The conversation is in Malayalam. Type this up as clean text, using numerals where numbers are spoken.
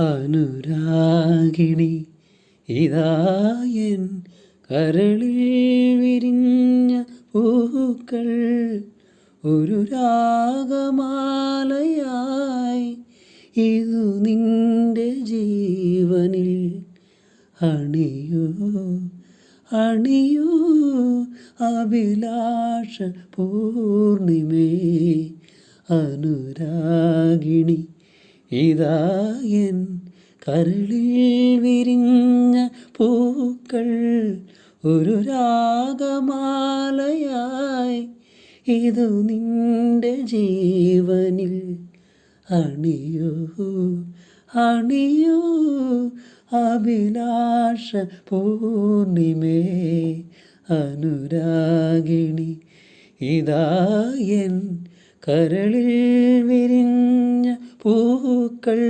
അനുരാഗിണി ഇതായൻ കരളിൽ വിരിഞ്ഞ പൂക്കൾ ഒരു രാഗമാലയായി ഇതു നിന്റെ ജീവനിൽ അണിയൂ അണിയൂ അഭിലാഷ പൂർണിമേ അനുരാഗിണി ഇതായൻ കരളിൽ വിരിഞ്ഞ പൂക്കൾ ഒരു രാഗമാലയായി ഇതു നിന്റെ ജീവനിൽ അണിയൂ അണിയൂ അഭിലാഷ പൂർണിമേ അനുരാഗിണി ഇതായൻ കരളിൽ വിരിഞ്ഞ പൂക്കൾ.